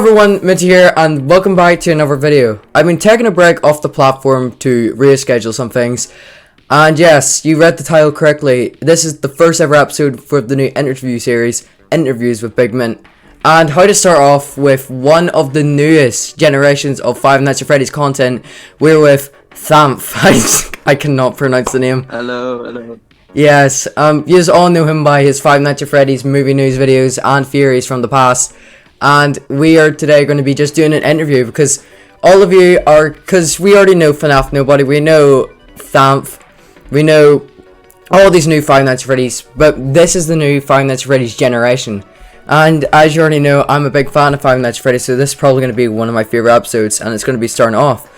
everyone, Mint here, and welcome back to another video. I've been taking a break off the platform to reschedule some things, and yes, you read the title correctly. This is the first ever episode for the new interview series, Interviews with Big Mint. And how to start off with one of the newest generations of Five Nights at Freddy's content, we're with FANFA. I cannot pronounce the name. Hello. Yes, you all know him by his Five Nights at Freddy's movie news videos and theories from the past. And we are today going to be just doing an interview because all of you are, because we already know FNAF Nobody, we know FANF, we know all these new Five Nights at Freddy's, but this is the new Five Nights at Freddy's generation. And as you already know, I'm a big fan of Five Nights at Freddy's, so this is probably going to be one of my favorite episodes, and it's going to be starting off.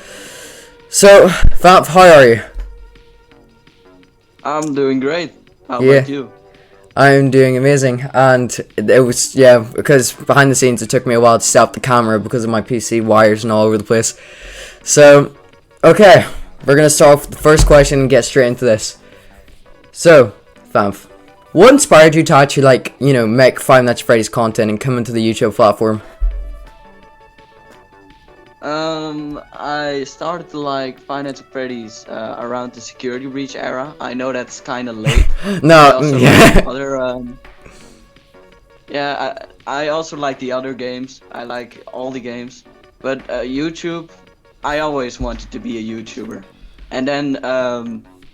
So, FANF, how are you? I'm doing great. How about you? I'm doing amazing, and it was, because behind the scenes it took me a while to set up the camera because of my PC wires and all over the place. So, okay, we're going to start off with the first question and get straight into this. So, FANF, what inspired you to actually, make Five Nights at Freddy's content and come into the YouTube platform? I started to like Five Nights at Freddy's around the security breach era. I know that's kind of late. No, I also like the other games. I like all the games, but YouTube, I always wanted to be a YouTuber. And then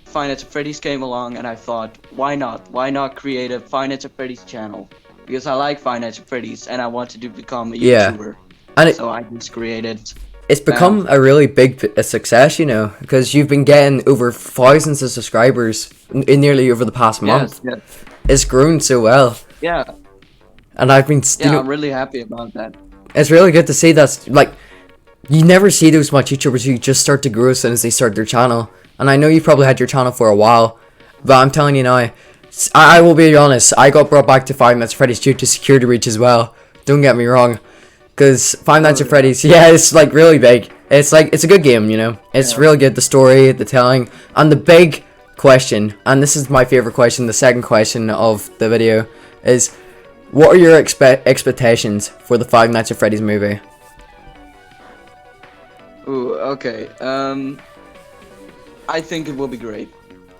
Five Nights at Freddy's came along, and I thought, why not? Why not create a Five Nights at Freddy's channel? Because I like Five Nights at Freddy's, and I wanted to become a YouTuber. And so I just created. It's become a really big success, because you've been getting over thousands of subscribers in nearly over the past month. Yes. It's grown so well. Yeah. And I've been. I'm really happy about that. It's really good to see that. You never see those much YouTubers who just start to grow as soon as they start their channel. And I know you probably had your channel for a while, but I'm telling you now, I will be honest. I got brought back to Five Nights at Freddy's due to security breach as well. Don't get me wrong. Because Five Nights at Freddy's, it's really big. It's a good game, It's really good, the story, the telling, and the big question, and this is my favorite question, the second question of the video, is what are your expectations for the Five Nights at Freddy's movie? Ooh, okay. I think it will be great.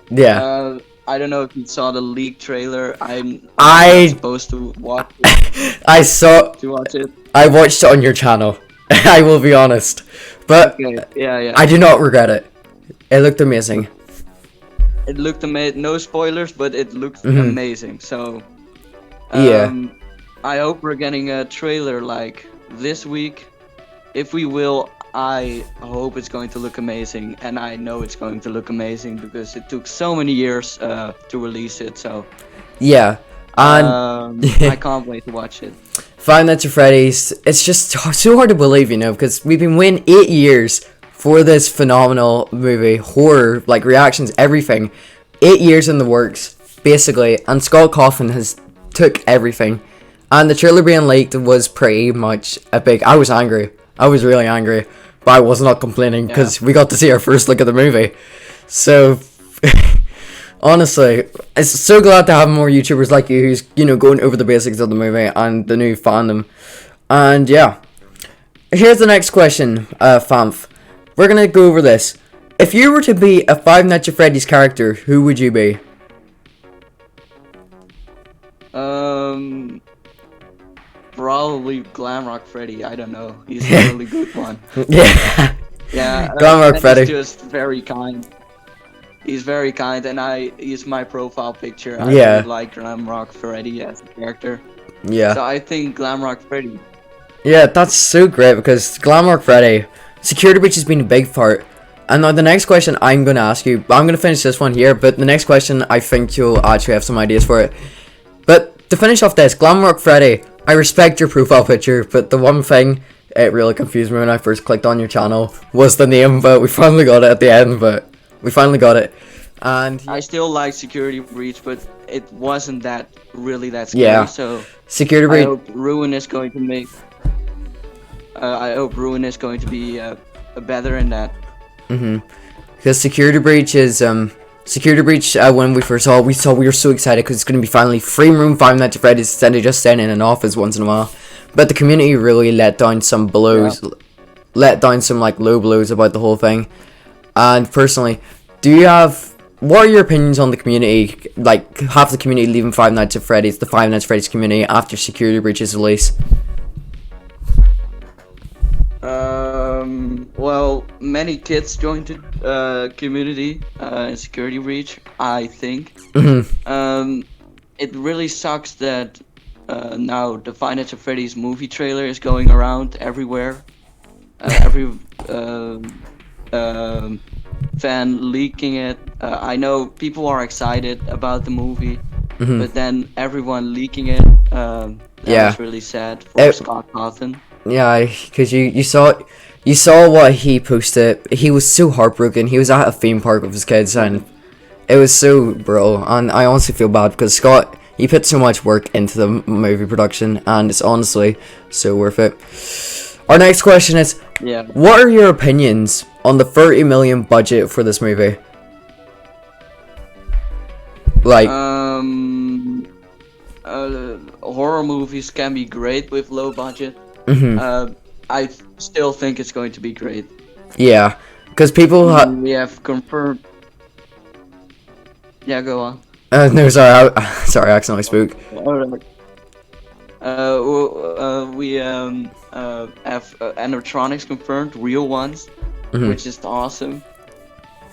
Yeah. I don't know if you saw the leaked trailer. I'm supposed to watch it. To watch it. I watched it on your channel. I will be honest, but okay. Yeah. I do not regret it. It looked amazing. It looked amazing. No spoilers, but it looked amazing. So, I hope we're getting a trailer like this week. If we will, I hope it's going to look amazing, and I know it's going to look amazing because it took so many years to release it. So, yeah, and I can't wait to watch it. Five Nights at Freddy's, it's just so hard to believe, because we've been waiting 8 years for this phenomenal movie, horror, reactions, everything. 8 years in the works, basically, and Scott Cawthon has took everything. And the trailer being leaked was pretty much epic. I was angry. I was really angry, but I was not complaining because we got to see our first look at the movie. So, honestly, it's so glad to have more YouTubers like you who's, going over the basics of the movie and the new fandom. And yeah, here's the next question, FANF. We're going to go over this. If you were to be a Five Nights at Freddy's character, who would you be? Probably Glamrock Freddy. I don't know. He's a really good one. Yeah. Glamrock Freddy. He's just very kind. He's very kind, and I use my profile picture. I really like Glamrock Freddy as a character. Yeah. So I think Glamrock Freddy. Yeah, that's so great because Glamrock Freddy, security breach has been a big part. And now the next question I'm going to ask you, I'm going to finish this one here, but the next question I think you'll actually have some ideas for it. But to finish off this, Glamrock Freddy, I respect your profile picture, but the one thing, it really confused me when I first clicked on your channel, was the name, but we finally got it at the end, we finally got it. And I still like security breach, but it wasn't really that scary. So security breach. I hope Ruin is going to make. I hope Ruin is going to be better in that. Because security breach is Security Breach, when we first saw, we were so excited because it's going to be finally free room Five Nights at Freddy's instead of just staying in an office once in a while. but the community really let down some blows, let down some like low blows about the whole thing. And personally, what are your opinions on the community, like half the community leaving Five Nights at Freddy's, the Five Nights at Freddy's community after Security Breach's release? Well, many kids joined the community in Security Breach, I think. It really sucks that now the Five Nights at Freddy's movie trailer is going around everywhere. Every fan leaking it. I know people are excited about the movie, but then everyone leaking it. That was really sad for Scott Cawthon. Yeah, because you saw what he posted. He was so heartbroken. He was at a theme park with his kids, and it was so brutal. And I honestly feel bad because Scott, he put so much work into the movie production, and it's honestly so worth it. Our next question is, what are your opinions on the 30 million budget for this movie? Like, horror movies can be great with low budget. I still think it's going to be great. Yeah, because people we have confirmed. Yeah, go on. No, sorry, sorry, I accidentally spoke. We have animatronics confirmed, real ones, which is awesome.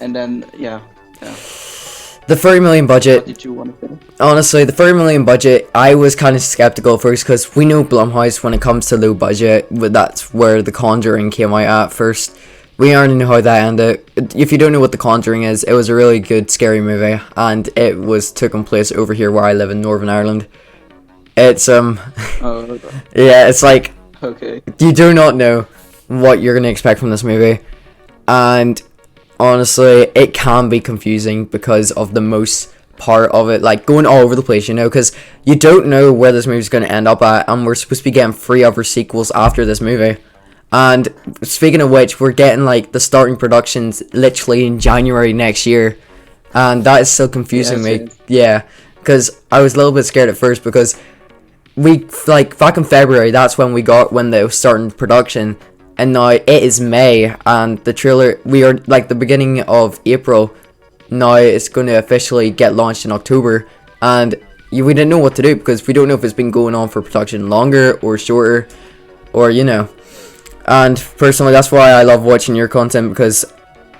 And then the 30 million budget. What did you want to say? Honestly, the 30 million budget, I was kind of skeptical first because we know Blumhouse when it comes to low budget, but that's where The Conjuring came out at first. We already know how that ended. If you don't know what The Conjuring is, it was a really good scary movie, and it was taking place over here where I live in Northern Ireland. It's yeah, it's like you do not know what you're gonna expect from this movie, and honestly, it can be confusing because of the most part of it, like going all over the place, you know, because you don't know where this movie's going to end up at, and we're supposed to be getting 3 other sequels after this movie. And speaking of which, we're getting like the starting productions literally in January next year, and that is still confusing me. Yeah, because I was a little bit scared at first because we, like, back in February, that's when they were starting production. And now it is May, and the trailer, we are like the beginning of April. Now it's going to officially get launched in October, and we didn't know what to do because we don't know if it's been going on for production longer or shorter, or you know. And personally, that's why I love watching your content, because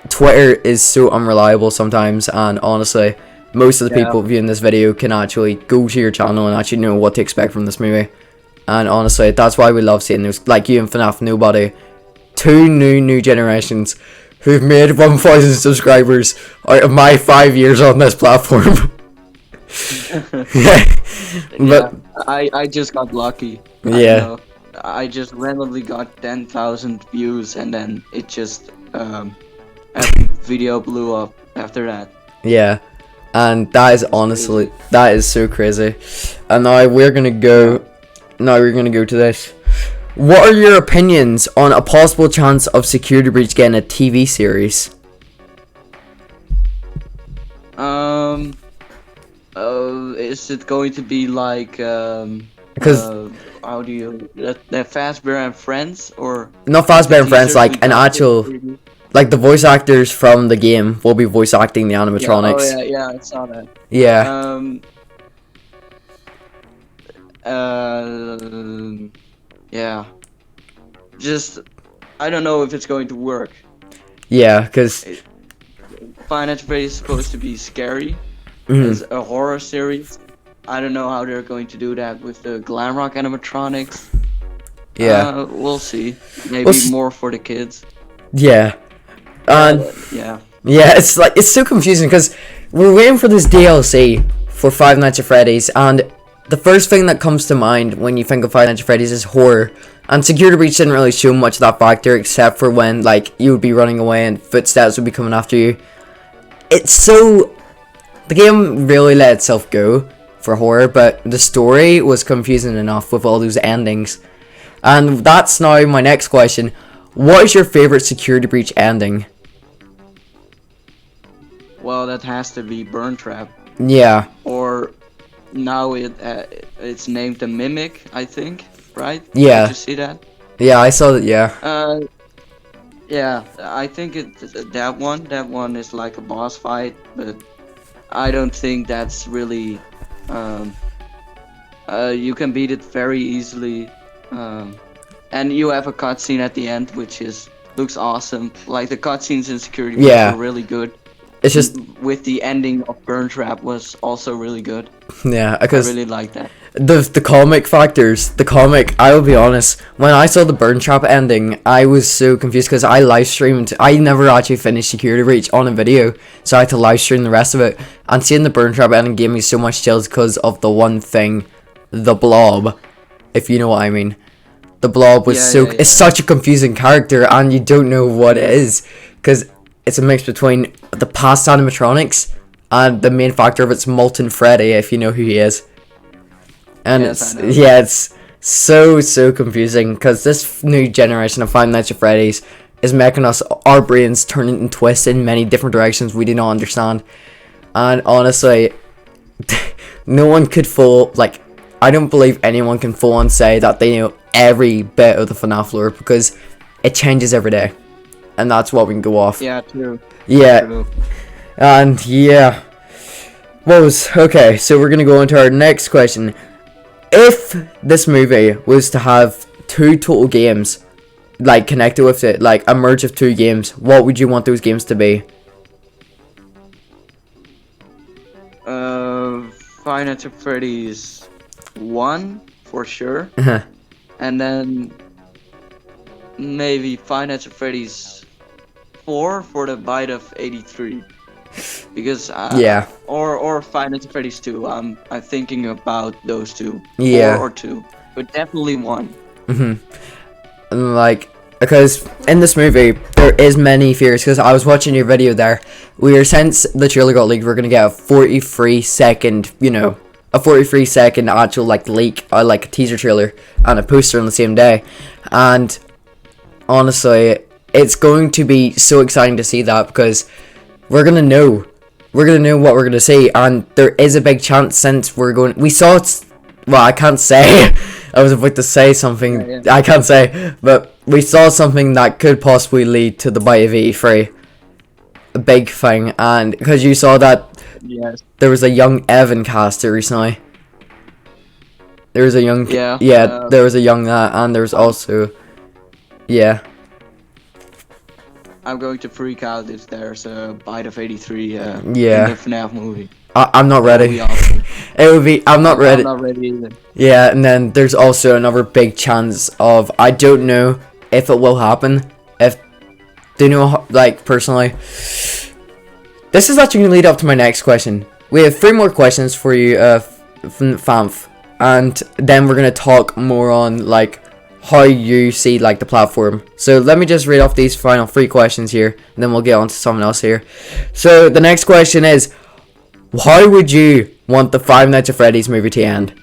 Twitter is so unreliable sometimes, and honestly, most of the people viewing this video can actually go to your channel and actually know what to expect from this movie. And honestly, that's why we love seeing those, like you and FNAF Nobody, 2 new generations who've made 1,000 subscribers out of my 5 years on this platform. But I just got lucky. I just randomly got 10,000 views, and then it just every video blew up after that. Yeah, and that is honestly, that is so crazy. And now we're gonna go. Now we're gonna go to this. What are your opinions on a possible chance of Security Breach getting a TV series? Is it going to be like because how do you the Fazbear and Friends, or not Fazbear and Friends, like an actual, like the voice actors from the game will be voice acting the animatronics. Yeah, I saw that. Yeah. Yeah. Just, I don't know if it's going to work. Yeah, because Five Nights at Freddy's is supposed to be scary. It's a horror series. I don't know how they're going to do that with the glam rock animatronics. Yeah. We'll see. Maybe more for the kids. Yeah. Yeah. Yeah, it's like, it's so confusing because we're waiting for this DLC for Five Nights at Freddy's, and the first thing that comes to mind when you think of Five Nights at Freddy's is horror. And Security Breach didn't really show much of that factor, except for when, like, you would be running away and footsteps would be coming after you. It's so... The game really let itself go for horror, but the story was confusing enough with all those endings. And that's now my next question. What is your favorite Security Breach ending? Well, that has to be Burn Trap. Yeah. Or now it's named the Mimic, I think. right? Yeah. Did you see that? Yeah, I saw that. Yeah. Yeah, I think that one is like a boss fight, but I don't think that's really. Um, you can beat it very easily, and you have a cutscene at the end, which is looks awesome. Like the cutscenes in Security Breach Yeah. were really good. It's just With the ending of Burn Trap was also really good. yeah, I because really like that. the comic factors, the comic. I will be honest. When I saw the Burn Trap ending, I was so confused because I live streamed. I never actually finished Security Breach on a video, so I had to live stream the rest of it. And seeing the Burn Trap ending gave me so much chills because of the one thing, the Blob, if you know what I mean. The Blob was it's such a confusing character, and you don't know what it is because it's a mix between the past animatronics and the main factor of it's Molten Freddy, if you know who he is. And it's so confusing because this new generation of Five Nights at Freddy's is making our brains turn and twist in many different directions we do not understand. And honestly, no one could I don't believe anyone can full on say that they know every bit of the FNAF lore because it changes every day. And that's what we can go off. Yeah, true. Yeah. True. And yeah. Okay, so we're gonna go into our next question. If this movie was to have 2 total games, like connected with it, like a merge of 2 games, what would you want those games to be? Five Nights at Freddy's 1 for sure, and then maybe Five Nights at Freddy's 4 for the bite of 83. Because yeah, or Five Nights at Freddy's 2. I'm thinking about those 2. Yeah. 4 or 2, but definitely 1. Like, because in this movie there is many fears. Because I was watching your video there, since the trailer got leaked, we're gonna get a 43-second, a 43-second actual leak, like a teaser trailer and a poster on the same day, and honestly, it's going to be so exciting to see that because we're gonna know what we're gonna see, and there is a big chance since we saw it. Well, I can't say. I was about to say something. Yeah. I can't say, but we saw something that could possibly lead to the bite of 83, a big thing, and because you saw that. Yes. There was a young Evan caster recently. There was a young there was a young and there was also I'm going to freak out if there's a bite of 83 in the FNAF movie. I'm not ready. Awesome. It would be. I'm not ready. I'm not ready either. Yeah, and then there's also another big chance of, I don't know if it will happen. Do you know, personally? This is actually going to lead up to my next question. We have 3 more questions for you, from FANF, and then we're going to talk more on, how you see, the platform. So let me just read off these final 3 questions here, and then we'll get on to someone else here. So the next question is, how would you want the Five Nights at Freddy's movie to end?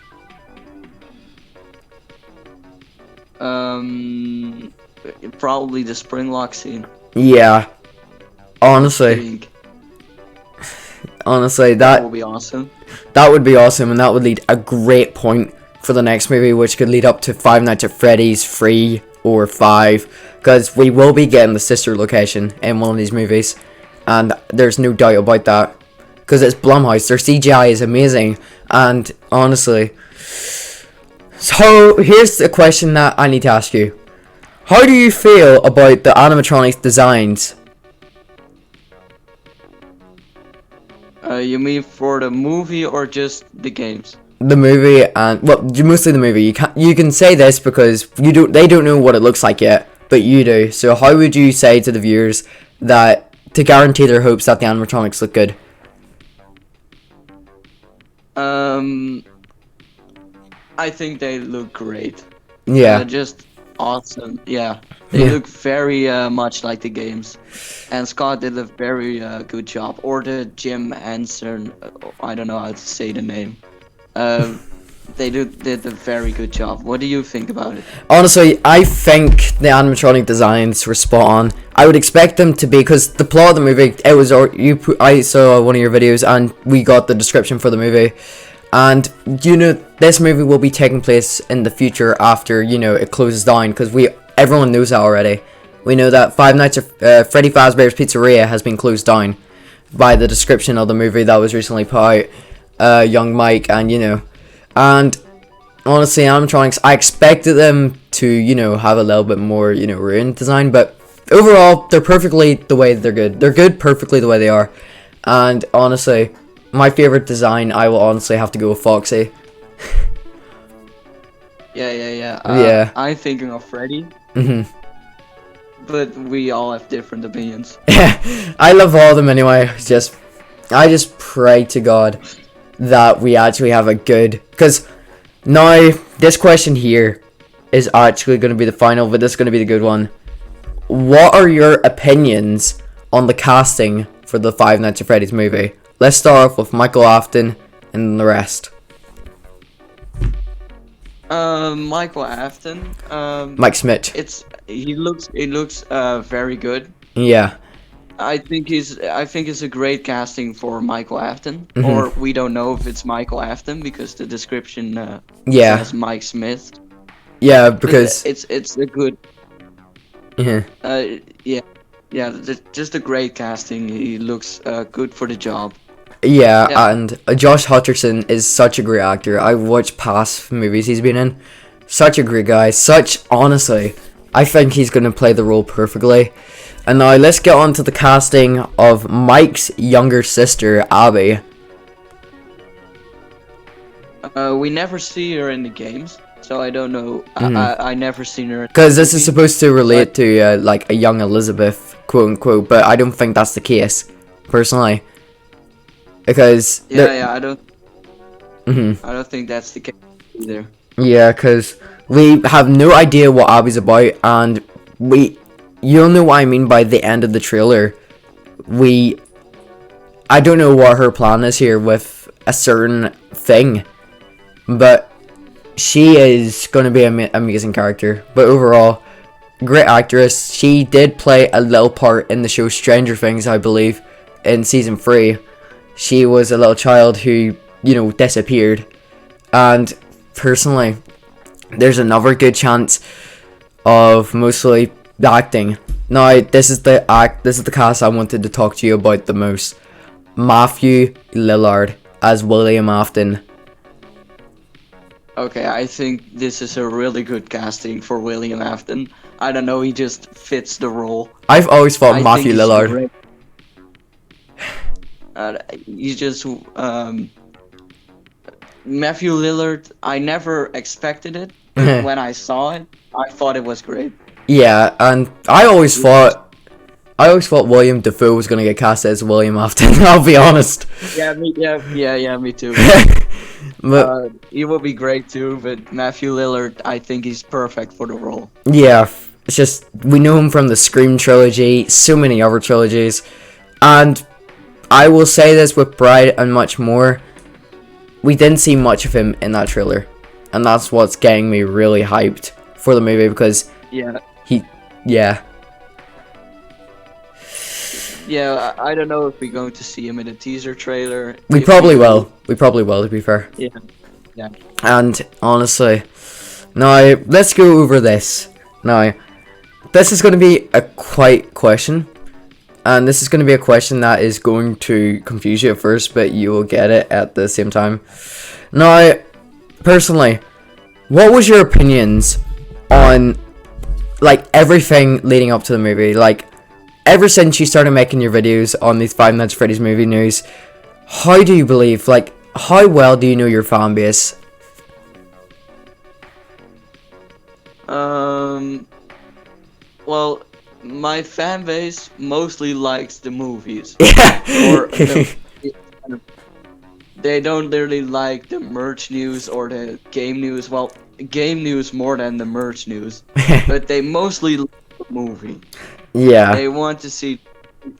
Probably the spring lock scene. Yeah. Honestly, that would be awesome. That would be awesome, and that would lead a great point for the next movie, which could lead up to Five Nights at Freddy's 3 or 5, because we will be getting the sister location in one of these movies, and there's no doubt about that, because it's Blumhouse. Their CGI is amazing, and honestly, so here's the question that I need to ask you. How do you feel about the animatronics designs? You mean for the movie or just the games? The movie, and mostly the movie. You can say this because they don't know what it looks like yet, but you do. So how would you say to the viewers that to guarantee their hopes that the animatronics look good? I think they look great. Yeah. Just awesome. Yeah. They look very much like the games. And Scott did a very good job. Or the Jim Henson, I don't know how to say the name. They did a very good job. What do you think about it? Honestly, I think the animatronic designs were spot on. I would expect them to be, because the plot of the movie, I saw one of your videos and we got the description for the movie, And this movie will be taking place in the future after it closes down, because everyone knows that already. We know that Five Nights at Freddy Fazbear's Pizzeria has been closed down by the description of the movie that was recently put out. Young Mike, and and honestly, I expected them to have a little bit more ruined design, but overall they're perfectly the way they're good. They're good perfectly the way they are. And honestly, my favorite design, I will honestly have to go with Foxy. Yeah. I'm thinking of Freddy. But we all have different opinions. I love all of them anyway. I just pray to God that we actually have a good, because now this question here is actually going to be the final, but this is going to be the good one. What are your opinions on the casting for the Five Nights at Freddy's movie? Let's start off with Michael Afton and the rest. Michael Afton. Mike Smith. It looks very good. Yeah. I think it's a great casting for Michael Afton. Or we don't know if it's Michael Afton because the description says Mike Smith. Yeah, because it's a good. Yeah. Just a great casting. He looks good for the job. Yeah, and Josh Hutcherson is such a great actor. I watched past movies he's been in. Such a great guy. Honestly, I think he's going to play the role perfectly. And now let's get on to the casting of Mike's younger sister, Abby. We nenever see her in the games, so I don't know. I never seen her. Because this is supposed to relate to like a young Elizabeth, quote unquote, but I don't think that's the case, personally. Because I don't think that's the case either. Yeah, because we have no idea what Abby's about, and you'll know what I mean by the end of the trailer. I don't know what her plan is here with a certain thing, but she is going to be an amazing character. But overall, great actress. She did play a little part in the show Stranger Things, I believe, in season 3. She was a little child who, disappeared. And personally, there's another good chance of mostly the acting. Now, this is the cast I wanted to talk to you about the most. Matthew Lillard as William Afton. Okay, I think this is a really good casting for William Afton. I don't know, he just fits the role. I've always thought Matthew Lillard. He's just Matthew Lillard. I never expected it, but when I saw it, I thought it was great. Yeah, and I always thought William Dafoe was gonna get cast as William Afton. I'll be honest. Me too. But he will be great too. But Matthew Lillard, I think he's perfect for the role. Yeah, it's just we know him from the Scream trilogy, so many other trilogies, and I will say this with pride and much more. We didn't see much of him in that trailer, and that's what's getting me really hyped for the movie because I don't know if we're going to see him in a teaser trailer. We probably will. We probably will, to be fair. Yeah. And honestly, now let's go over this. Now, this is going to be a quite question. And this is going to be a question that is going to confuse you at first, but you will get it at the same time. Now, personally, what was your opinions on, like, everything leading up to the movie? Like, ever since you started making your videos on these Five Nights at Freddy's movie news, how do you believe, like, how well do you know your fan base? Well, my fan base mostly likes the movies. They don't really like the merch news or the game news. Well, game news more than the merch news. But they mostly like the movie. Yeah. They want to see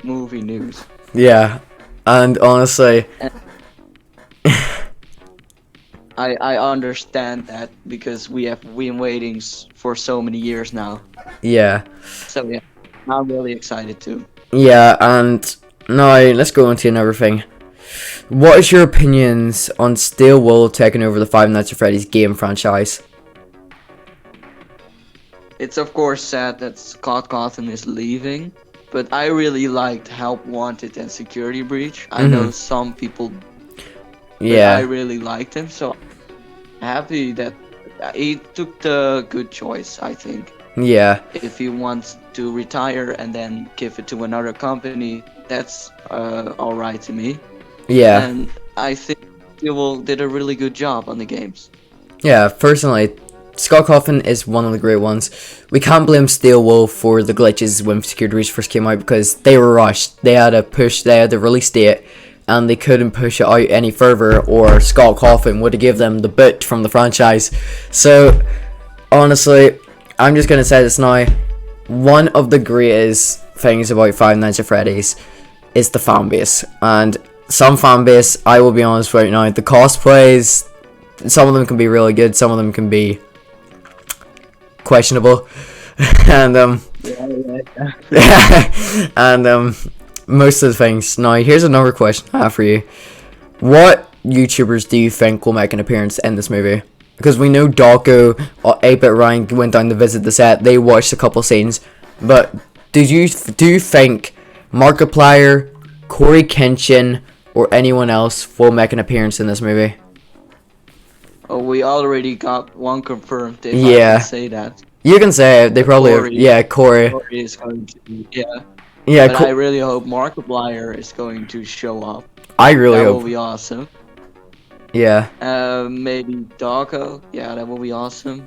movie news. Yeah. And honestly, I understand that because we have been waiting for so many years now. Yeah. So yeah, I'm really excited too. Yeah, and now let's go into another thing. What is your opinions on Steel Wool taking over the Five Nights at Freddy's game franchise? It's of course sad that Scott Cawthon is leaving, but I really liked Help Wanted and Security Breach. I know some people, but I really liked him, so happy that he took the good choice, I think. Yeah. If he wants to retire and then give it to another company, that's alright to me. Yeah. And I think Steel did a really good job on the games. Yeah, personally, Scott Cawthon is one of the great ones. We can't blame Steel Wool for the glitches when Security Breach first came out because they were rushed. They had the release date, and they couldn't push it out any further, or Scott Cawthon would have given them the boot from the franchise. So, honestly, I'm just gonna say this now. One of the greatest things about Five Nights at Freddy's is the fan base, and some fan base, I will be honest right now, the cosplays, some of them can be really good, some of them can be questionable, and and most of the things. Now, here's another question I have for you: what YouTubers do you think will make an appearance in this movie? Because we know Dawko or 8-Bit Ryan went down to visit the set. They watched a couple scenes, but do you think Markiplier, Corey Kenshin, or anyone else will make an appearance in this movie? Oh, we already got one confirmed. If Yeah. I can say that. You can say it. They probably Corey. Corey. Corey is going to, Yeah, but I really hope Markiplier is going to show up. I really That hope. will be awesome. Yeah. Maybe Dawko. Yeah, that will be awesome.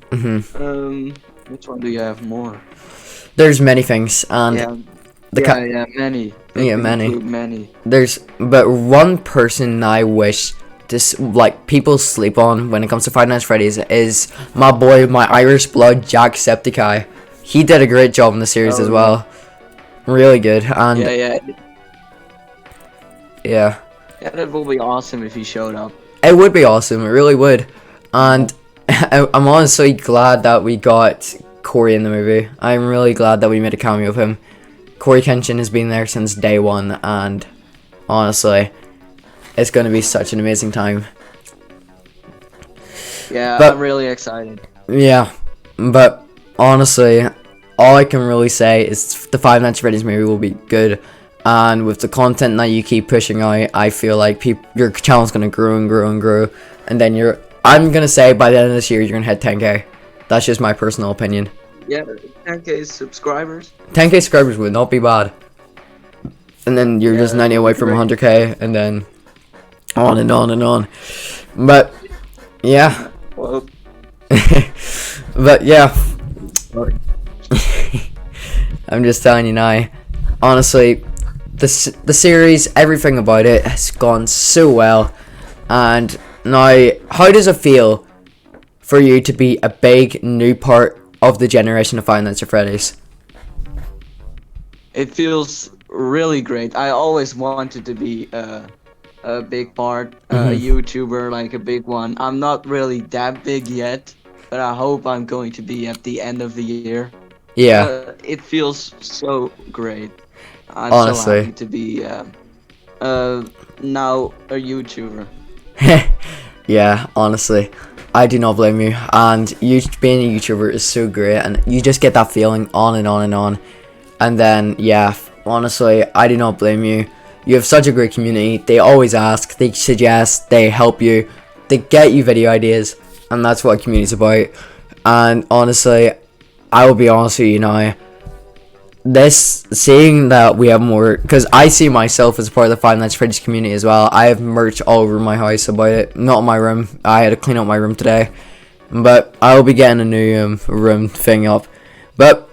Which one do you have more? There's many things, and many. Many. But one person I wish people sleep on when it comes to Five Nights at Freddy's is my boy, my Irish blood, Jacksepticeye. He did a great job in the series as well. Really good, and yeah, that will be awesome if he showed up. it would be awesome. It really would, and I'm honestly glad that we got Corey in the movie. I'm really glad that we made a cameo of him. Corey Kenshin has been there since day one, and honestly, it's going to be such an amazing time. Yeah, I'm really excited. Yeah, but honestly, all I can really say is the Five Nights at Freddy's movie will be good, and with the content that you keep pushing out, I feel like your channel's going to grow and grow and grow, and then I'm going to say by the end of this year, you're going to hit 10k. That's just my personal opinion. Yeah, 10k subscribers. 10k subscribers would not be bad. And then you're just 90 away from 100k, and then on and on and on. But yeah. Well. But yeah. I'm just telling you now. Honestly, the series, everything about it has gone so well. And now, how does it feel for you to be a big new part of the generation of Five Nights at Freddy's? It feels really great. I always wanted to be a big part, a YouTuber, like a big one. I'm not really that big yet, but I hope I'm going to be at the end of the year. Yeah. It feels so great. I'm honestly so happy to be now a YouTuber. Yeah, honestly, I do not blame you. And you being a YouTuber is so great, and you just get that feeling on and on and on. And then, yeah, honestly, I do not blame you. You have such a great community. They always ask, they suggest, they help you, they get you video ideas, and that's what a community is about. And honestly, I will be honest with you now. Seeing that we have more, because I see myself as a part of the Five Nights at Freddy's community as well. I have merch all over my house about it. Not in my room. I had to clean up my room today, but I will be getting a new room thing up. But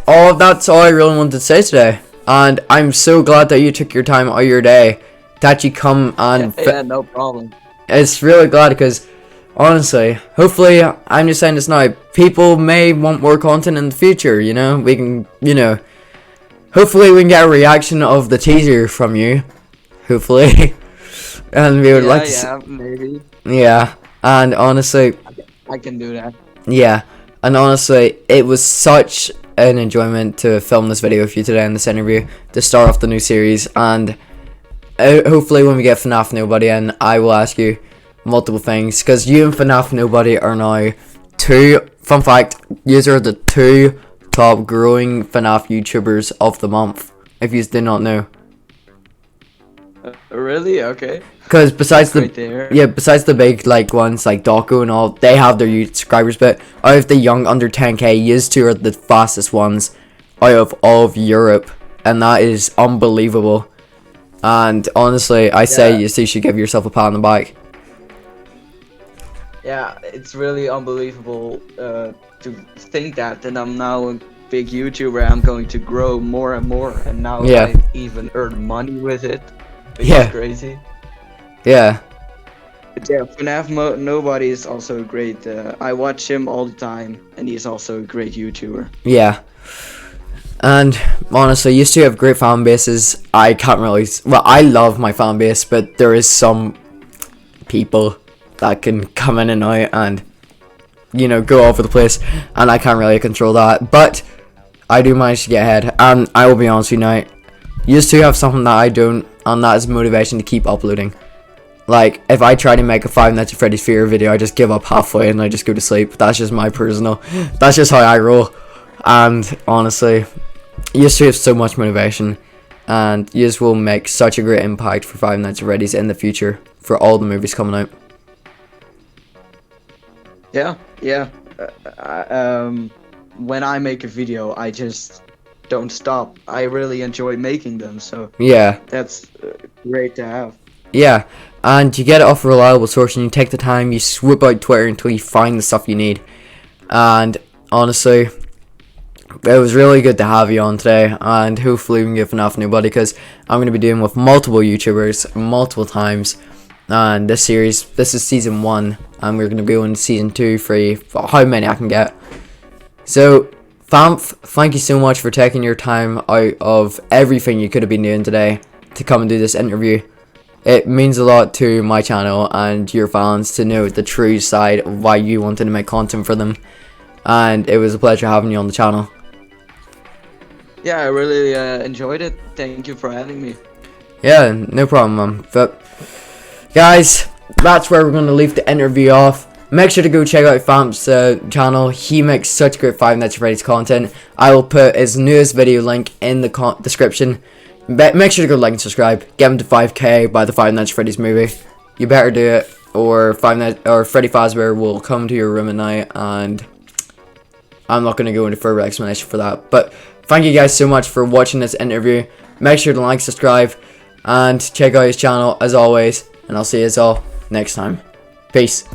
that's all I really wanted to say today. And I'm so glad that you took your time out of your day to actually come and yeah, no problem. It's really glad, because honestly, hopefully, I'm just saying this now, people may want more content in the future, you know, we can, hopefully we can get a reaction of the teaser from you, hopefully, and we would like to yeah, maybe. Yeah, and honestly, I can do that. Yeah, and honestly, it was such an enjoyment to film this video with you today in this interview, to start off the new series, and hopefully when we get FNAF Nobody in, I will ask you multiple things, because you and FNAF Nobody are now fun fact, you are the 2 top growing FNAF YouTubers of the month, if you did not know. Really? Okay. Because besides Right there. besides the big like ones like Doco and all, they have their subscribers, but out of the young under 10k, you 2 are the fastest ones out of all of Europe, and that is unbelievable. And honestly, I say you should give yourself a pat on the back. Yeah, it's really unbelievable to think that I'm now a big YouTuber. I'm going to grow more and more, and now I even earn money with it. Which is crazy. Yeah. But yeah, FNAF Nobody is also great. I watch him all the time, and he's also a great YouTuber. Yeah. And honestly, you 2 have great fan bases. I can't really. Well, I love my fan base, but there is some people that can come in and out and, you know, go all over the place, and I can't really control that. But I do manage to get ahead, and I will be honest with you now, you 2 have something that I don't, and that is motivation to keep uploading. Like, if I try to make a Five Nights at Freddy's Fear video, I just give up halfway and I just go to sleep. That's just my personal, that's just how I roll. And honestly, you 2 have so much motivation, and you will make such a great impact for Five Nights at Freddy's in the future for all the movies coming out. Yeah. When I make a video, I just don't stop. I really enjoy making them, so yeah, that's great to have. Yeah, and you get it off a reliable source, and you take the time, you swoop out Twitter until you find the stuff you need. And honestly, it was really good to have you on today, and hopefully we can get FNAF Nobody, because I'm going to be doing with multiple YouTubers multiple times. And this is season 1, and we're going to go into season 2, 3, how many I can get. So FANF, thank you so much for taking your time out of everything you could have been doing today to come and do this interview. It means a lot to my channel and your fans to know the true side of why you wanted to make content for them, and it was a pleasure having you on the channel. Yeah, I really enjoyed it. Thank you for having me. Yeah, no problem, man. But guys, that's where we're going to leave the interview off. Make sure to go check out FANF's channel. He makes such great Five Nights at Freddy's content. I will put his newest video link in the description. Make sure to go like and subscribe. Get him to 5k by the Five Nights at Freddy's movie. You better do it, or Freddy Fazbear will come to your room at night, and I'm not going to go into further explanation for that. But thank you guys so much for watching this interview. Make sure to like, subscribe, and check out his channel as always. And I'll see you all next time. Peace.